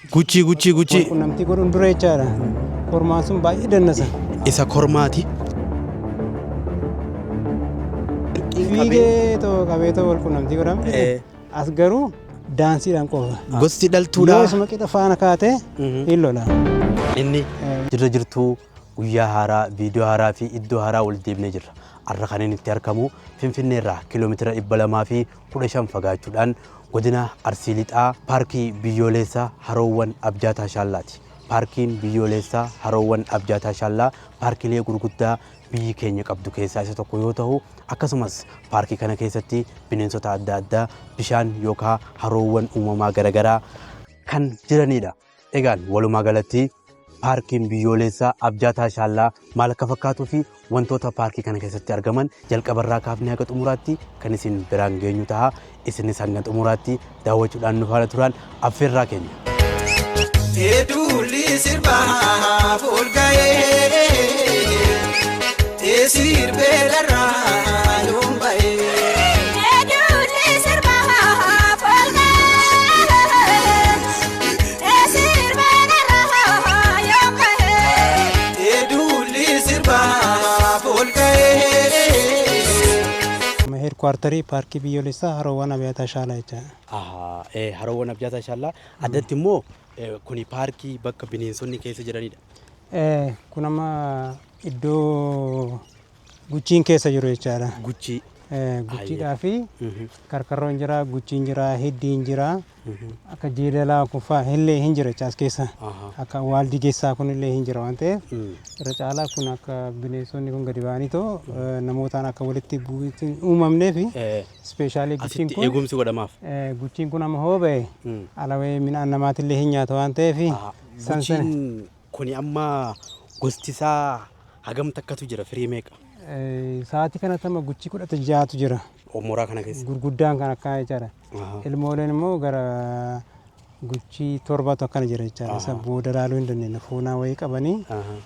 Gucci. Qunnamtii godhuun dura jechaadha. Kormaan sun baay'ee dannasa. Isa kormaati. Fiigee too qabee too wal qunnamtii godhamte as garuu daansiidhaan qofa. Gosti dhaltuudha. Yoo isuma qixa faana kaatee hin lola. Inni jirtuu guyyaa haaraa viidiyoo haaraa fi iddoo haaraa wal deebinee jirra. Har'a kan inni itti argamu Finfinnee irraa kiiloomeetira 215 fagaachuudhaan godina Arsii Lixaa paarkii biyyoolessaa Haroowwan Abjaataa Shaallaati. Paarkiin biyyoolessaa Haroowwan Abjaataa Shaallaa paarkiilee gurguddaa biyyi keenya qabdu keessaa isa tokko yoo ta'u, akkasumas paarkii kana keessatti bineensota adda addaa bishaan yookaan haroowwan uumamaa garaagaraa kan jiranidha. Egaan walumaa galatti paarkiin biyyoolessaa Abjaataa Shaallaa maal akka fakkaatuu fi wantoota paarkii kana keessatti argaman jalqabarraa kaafnee haga xumuraatti kan isin biraan geenyu ta'a. Isinis hanga xumuraatti daawwachuudhaan nu faana turan affeerraa keenya. Eduli sirba fulgaye sirbe darra lumbaye Eduli sirba fulgaye sirbe darra lumbaye Eduli sirba fulgaye Meher kwartarii paarkii biyyoolessaa Haroowwan Abjaataa Shaallaa jechaadha. Haroowwan Abjaataa Shaallaa addatti immoo kuni paarkii bakka bineensonni keessa jiranidha. Kun amma iddoo guchiin keessa jiru jechaadha. Guchii. Guchiidhaa fi karkarroon jira, guchiin jira, hiddiin jira. Akka jeedalaa kufaa illee hin jira as keessa. Akka waaldi keessaa kun illee hin jira waan ta'eef irra caalaa kun akka bineensonni kun gadi ba'anii too namootaan akka walitti bu'iitti uumamnee fi ispeeshaalii guchiin kun eegumsi godhamaaf. Guchiin kun amma hoo ba'e alawee midhaan namaatillee hin nyaata waan ta'eef guchiin kuni amma gosti isaa hagam takkatu jira firii meeqa? Sa'aatii kanatti amma guchii 16tu jira. Mooraa kana keessa. Gurguddaan kan akka jechaadha. Ilmooleen immoo gara guchii 7tu akkana jira jechaadha. Isa booda ilaaluu hin dandeenye. Foonaa wayii qabanii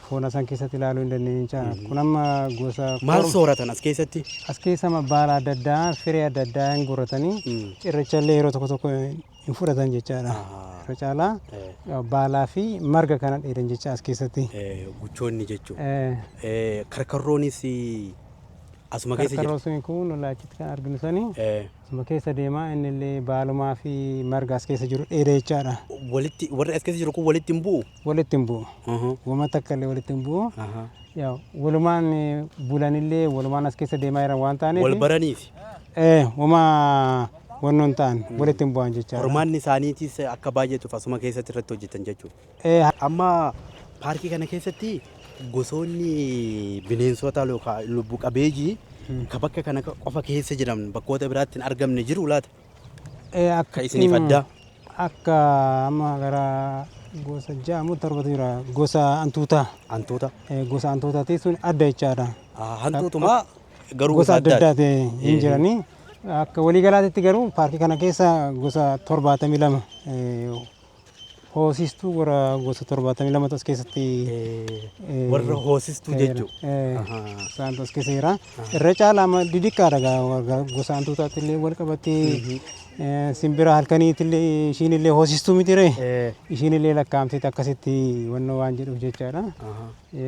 foona san keessatti ilaaluu hin dandeenye jechaadha. Kun amma gosa maal sooratan as keessatti? As keessa amma baala adda addaa, firii adda addaa hin guratanii cirracha illee yeroo tokko tokko hin fudhatan jechaadha. Irra caalaa baalaa fi marga kana dheedan jecha as keessatti. Guchoonni jechuudha. Karkarroonis asuma keessa jira. Karkarroon kun laachitti kan arginu sanii asuma keessa deemaa inni illee baalumaa fi marga as keessa jiru dheeda jechaadha. Walitti warri as keessa jiru kun walitti hin bu'u? Walitti hin bu'u. Wama takka illee walitti hin bu'u. Walumaan bulanillee walumaan as keessa deemaa jiran waan taaneef. Wal baraniif? Wama wannoon ta'an walitti hin bu'an jechaadha. Hormaanni isaaniitis akka baay'atuuf asuma keessatti irratti hojjetan jechuudha. Amma paarkii kana keessatti gosoonni bineensota yookaan lubbu qabeeyyii kan bakka kana qofa keessa jiran bakkoota biraatti hin argamne jiru laata? Akka isiniif addaa? Akka amma gara gosa 6-7 jira. Gosa hantuutaa. Hantuuta? Gosa hantuutaatii sun adda jechaadha. Hantuutumaa garuu gosa adda addaati hin jiranii. Akka waliigalaatti garuu paarkii kana keessa gosa 72 hoosistuu gara gosa 72 as keessatti warra hoosistuu jechuudha. Isaan as keessa jira. Irra caalaa amma didikkaadha gosa hantuutaatti illee wal qabattee simbira halkaniitti illee ishiin illee hoosistuu miti ree ishiin illee lakkaa'amteetti akkasitti wannoo waan jedhuuf jechaadha.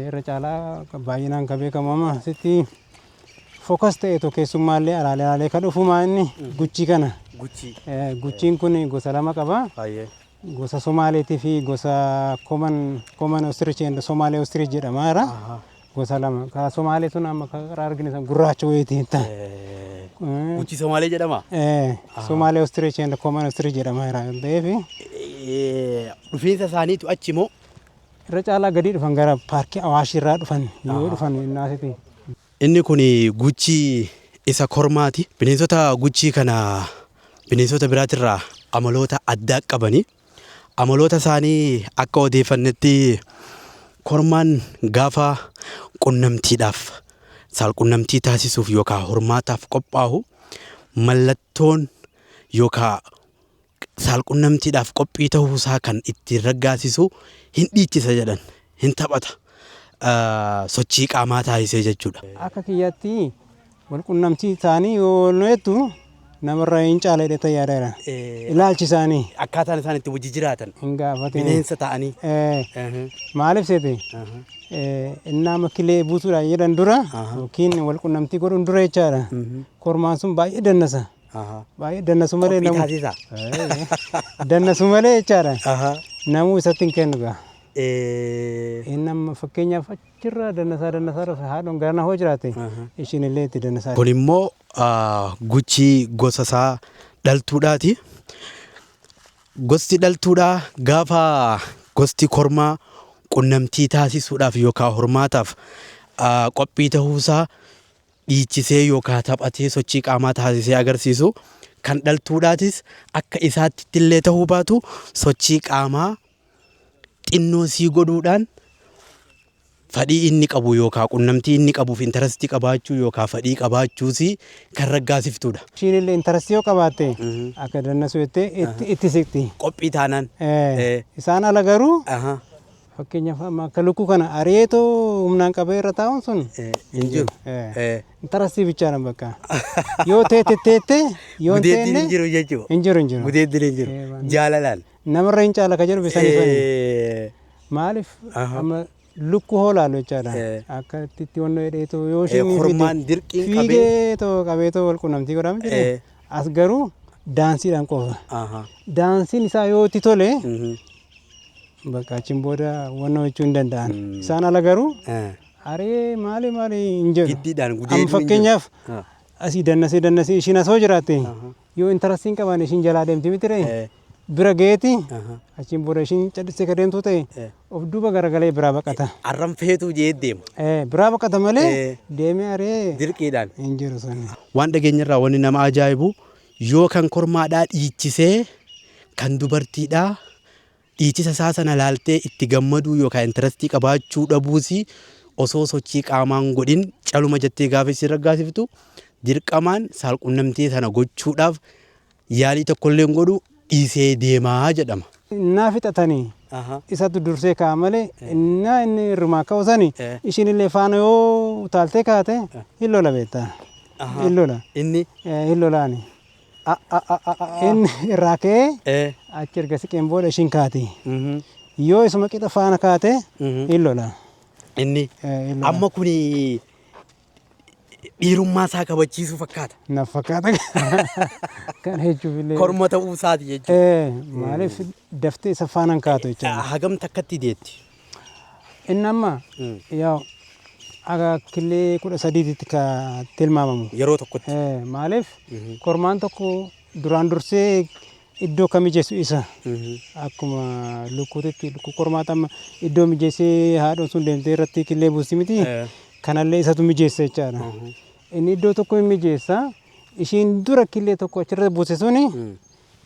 Irra caalaa baay'inaan kan beekamu amma asitti fokas ta'eetu keessummaallee alaalee kan dhufumaa inni guchii kana. Guchiin kun gosa 2 qaba. Gosa Somaaleetii fi gosa Common Ostrich and Somali Ostrich jedhama jira. Gosa 2. Ka Somaalee sun amma karaa arginu san gurraacha wayiitiin ta'a. Guchii Somaalee jedhama? Somali Ostrich and Common Ostrich jedhama jira. Dhufiinsa isaaniitu achi moo? Irra caalaa gadi dhufan gara paarkii Awaash irraa dhufan yoo dhufan innaasitti. Inni kun guchii isa kormaati. Bineensota guchii kana bineensota biraatirraa amaloota addaa qabanii. Amaloota isaanii akka odeeffannetti kormaan gaafa qunnamtiidhaaf saalqunnamtii taasisuuf yookaan hormaataaf qophaa'u mallattoon yookaan saalqunnamtiidhaaf qophii ta'uu isaa kan ittiin raggaasisu hin dhiichisa jedhan hin taphata sochii qaamaa taasisee jechuudha. Akka kiyyaatti wal qunnamtii isaanii yoo nu jettu namarraa hin caala hidhata yaadaadha. Ilaalchi isaanii. Akkaataan isaan itti wajji jiraatan. Hin gaafatee. Bineensa ta'anii. Maaliif seete? Innaa makkilee buusuudhaan jedhan dura yookiin wal qunnamtii godhuun dura jechaadha. Kormaan sun baay'ee dannasa. Baay'ee dannasu malee namu. Dannasu malee jechaadha. Namuu isatti hin kennu gaa. Innama fakkeenyaaf achirraa dannasaa dhufe haadhoon gara hoo jiraate ishiin illee itti dannasaa. Kun immoo guchii gosa isaa dhaltuudhaati. Gosti dhaltuudhaa gaafa gosti kormaa qunnamtii taasisuudhaaf yookaan hormaataaf qophii ta'uusaa dhiichisee yookaan taphatee sochii qaamaa taasisee agarsiisu. Kan dhaltuudhaatis akka isaatti illee ta'uu baatu sochii qaamaa xinnoo sii godhuudhaan fadhii inni qabu yookaan qunnamtii inni qabuuf intarastii qabaachuu yookaan fadhii qabaachuusi kan raggaasiftudha. Ishiin illee intarastii yoo qabaatte akka dannasu jettee itti siqti. Qophii taanaan. Isaan ala garuu fakkeenyaaf akka lukkuu kana areetoo humnaan qabee irra taa'uun sun hin jiru. Intarastii bichaadha bakka. Yoo teette yoo Gudeeddiin hin jiru jechuudha. hin jiru. Gudeeddiin hin jiru. Jaalalaan. Namarra hin caala ka jedhu bisanii. Maaliif amma lukkuu hoolaalu jechaadha. Akka itti wannoo hidheetoo yoo isheen Kormaan dirqiin qabeetoo wal qunnamtii godhamu jedhe as garuu daansiidhaan qofa. Daansiin isaa yoo itti tole bakka achiin booda wannoo jechuu hin danda'an. Isaan ala garuu aree maali hin jedhu. Giddiidhaan Amma fakkeenyaaf asii dannasee ishiin asoo jiraatte yoo intarastiin qaban ishiin jalaa deemti miti ree. Bira geeti achiin booda ishiin callisee ka deemtu ta'e of duuba garagalee biraa baqata. Arran feetuu jee deema. Biraa baqata malee deemee aree dirqiidhaan hin jiru sani. Waan dhageenyarraa wanni nama ajaa'ibu yoo kan kormaadhaa dhiichisee kan dubartiidhaa dhiichisa isaa sana laaltee itti gammaduu yookaan intarastii qabaachuu dhabuusi osoo sochii qaamaan godhin caluma jettee gaafa isin raggaasiftu dirqamaan saalqunnamtii sana gochuudhaaf yaalii tokkollee hin godhu dhiisee deemaa jedhama. Naa fixatanii isatti dursee ka'a malee inni irrumaa ka'usanii ishiin illee faana yoo utaaltee kaate hin lola beektaa. Hin lola. Inni hin lolaani. Inni irraa ka'ee achi erga siqeen booda ishiin kaati. Yoo isuma qixa faana kaate hin lola. Inni amma kuni dhiirummaa isaa kabachiisuu fakkaata. Na fakkaata. Kan jechuuf illee. Korma ta'uu isaati jechuudha. Maaliif daftee isa faanaan kaatu jechuudha. Hagam takkatti deetti. Inni amma yaa aga killee 13tti ka tilmaamamu. Yeroo tokkotti. Maaliif kormaan tokko duraan dursee iddoo kam mijeessu isa. Akkuma lukkuutitti lukkuu kormaa amma iddoo mijeessee haadhoon sun deemtee irratti killee buusti miti. Kanallee isatu mijeessa jechaadha. Inni iddoo tokko hin mijeessa. Ishiin dura killee tokko achirra buuse suni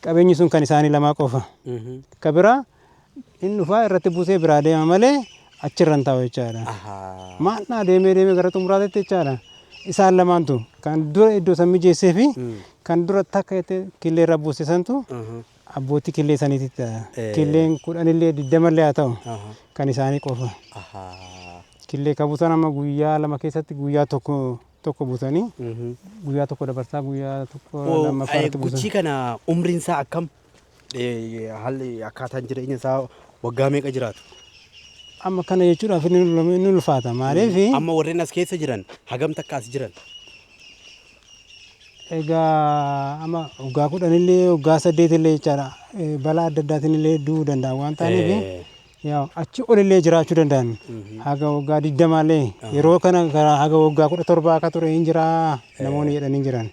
qabeenyi sun kan isaanii lamaa qofa. Ka biraa inni dhufaa irratti buusee biraa deema malee achirra hin taa'u jechaadha. Maannaa deemee gara xumuraatti jechaadha. Isaan lamaantu kan dura iddoo san mijeessee fi kan dura takka killee irra buuse santu abbootii killee saniitti ta'a. Killeen 10 illee 20 illee haa ta'u kan isaanii qofa. Killee kabuusan amma guyyaa 2 keessatti guyyaa tokko buusanii guyyaa tokko dabarsaa guyyaa tokko lammaffaatti buusan. Guchii kana umriin isaa akkam haalli akkaataan jireenya isaa waggaa meeqa jiraatu? Amma kana jechuudhaaf inni ulfaata maaliif? Amma warreen as keessa jiran hagam takka as jiran? Egaa amma waggaa 10 illee waggaa 8 illee jechaadha. Balaa adda addaatiin illee du'uu danda'a waan ta'aniif achi olillee jiraachuu danda'an. Haga waggaa 20 illee yeroo kana haga waggaa 17 akka ture hin jiraa namoonni jedhanii jiran.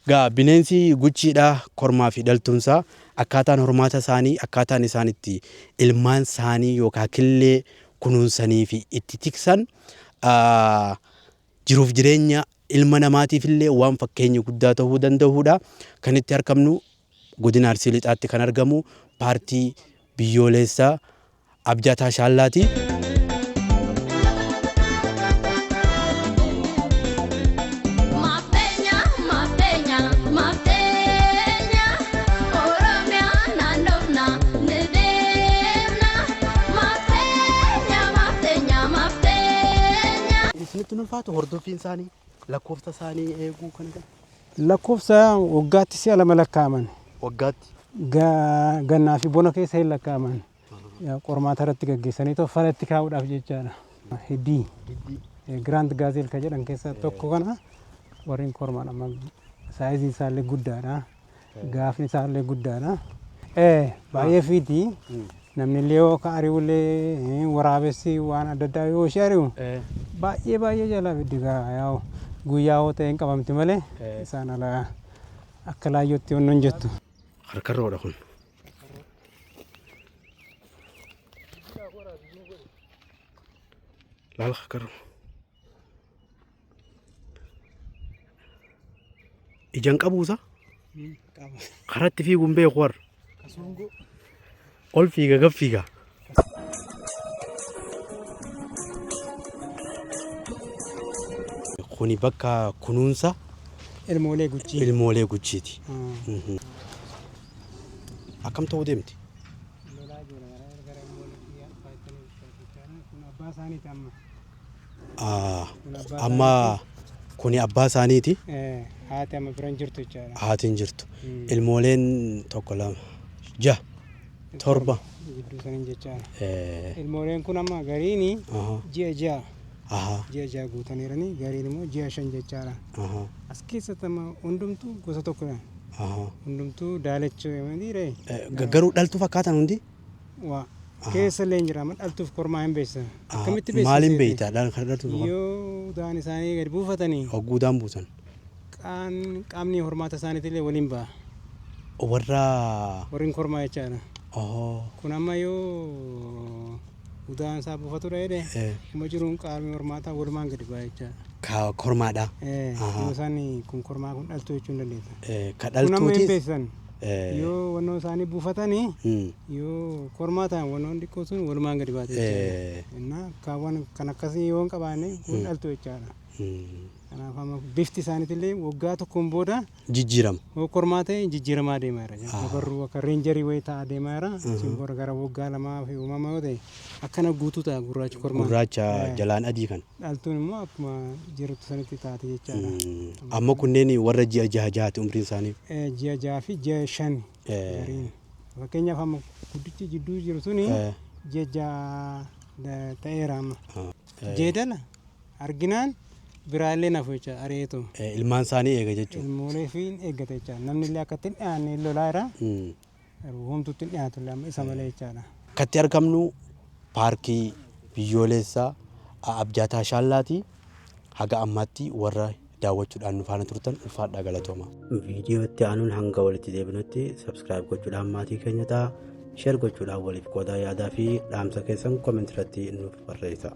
Gaa bineensi guchiidha kormaa fi dhaltuunsaa akkaataan hormaata isaanii akkaataan isaan itti ilmaan isaanii yookaan killee kunuunsanii fi itti tiksan jiruuf jireenya ilma namaatiif illee waan fakkeenya guddaa ta'uu danda'uudha. Kan itti argamnu godina Arsii Lixaatti kan argamu paartii biyyoolessaa Abjaataa Shaallaati. Isinitti ulfaatu hordoffiin isaanii lakkoofsa isaanii eeguu kan lakkoofsa waggaatti si'a lama lakkaaman. Waggaatti. Gannaa fi bona keessa hin lakkaaman. Qormaata irratti gaggeessanii falatti kaa'uudhaaf jechaadha. Hiddii. Giraand Gaazeel kan jedhan keessaa tokko kana warreen kormaan amma saayizii isaallee guddaadha. Gaafni isaallee guddaadha. Baay'ee fiiti. Namni illee yoo ka ari'ullee waraabessi waan adda addaa yoo ishee ari'u baay'ee jalaa fiddi gaa guyyaa yoo ta'e hin qabamti malee isaan alaa akka laayyootti yoo hin jettu. Harkarroodha kun. Laala harkarroo. Ijaan qabuusa? Karatti fiiguun beeku warra. Ol fiiga gab fiiga. Kuni bakka kunuunsa ilmoolee guchiiti. Akkam ta'uu deemti? Amma kuni abbaa isaaniiti. Haati amma biraan jirtu jechaadha. Haatiin jirtu. Ilmooleen tokko lama jaha torba. Gidduu saniin jechaadha. Ilmooleen kun amma gariin ji'a jaha guutaniiranii gariin immoo ji'a 5 jechaadha. As keessatti amma hundumtuu gosa tokkodha. Hundumtuu daalacha dhiiree. Garuu dhaltuu fakkaatan hundi? Keessa illee jira amma dhaltuuf kormaa hin beeksisan. Akkamitti beeksisan? Maaliin beektaa dhaltuuf? Yoo udaan isaanii gadi buufatanii. Ogguudhaan buusan. Qaamni hormaata isaaniitillee waliin ba'a. Warreen kormaa jechaadha. Kun amma yoo udaan isaa buufatudha jedhee kuma jiruun qaamni hormaataa walumaan gadi ba'a jechaadha. Kormaadha. Yoo isaan kun kormaa kun dhaltuu jechuu hin dandeessa. Ka Kun amma hin dhaltuutis beeksisan. Yoo wannoo isaanii buufatanii yoo kormaa ta'an wannoon xiqqoo sun walumaan gadi baate jechaadha. Kaawwan kan akkasii yoo hin qabaanne kun dhaltuu jechaadha. Kanaaf amma bifti isaaniitillee waggaa tokkoon booda jijjiirama. yoo kormaa ta'e jijjiiramaa deemaa jira. Barruu akka reenjarii wayii ta'aa deemaa jira. Simbora gara waggaa lamaa fi uumama yoo ta'e akkana guutuu ta'a gurraachi kormaa. Gurraacha jalaan adii kan. Dhaltuun immoo akkuma jirtu sanitti taate jechaadha. Amma kunneen warra ji'a jahaati umriin isaanii. Ji'a 6 fi ji'a 5 gariin. Fakkeenyaaf amma guddichi jidduu jiru suni ji'a 6 ta'eera amma. Jeedala arginaan biraallee nafu jecha areetu. Ilmaan isaanii eega jechuudha. Ilmoolee fi eeggata jecha namni illee akkatti hin dhiyaanne lolaa jira. Homtuutti hin dhiyaatu illee isa malee jechaadha. Akkatti argamnu paarkii biyyoolessaa Abjaataa Shaallaati. Haga ammaatti warra daawwachuudhaan nu faana turtan ulfaadhaa galatooma. Viidiyoo itti aanuun hanga walitti deebinutti sabskiraayib gochuudhaan maatii keenya ta'a. Sheer gochuudhaan waliif qoodaa yaadaa fi dhaamsa keessan koomentii irratti nuuf barreessaa.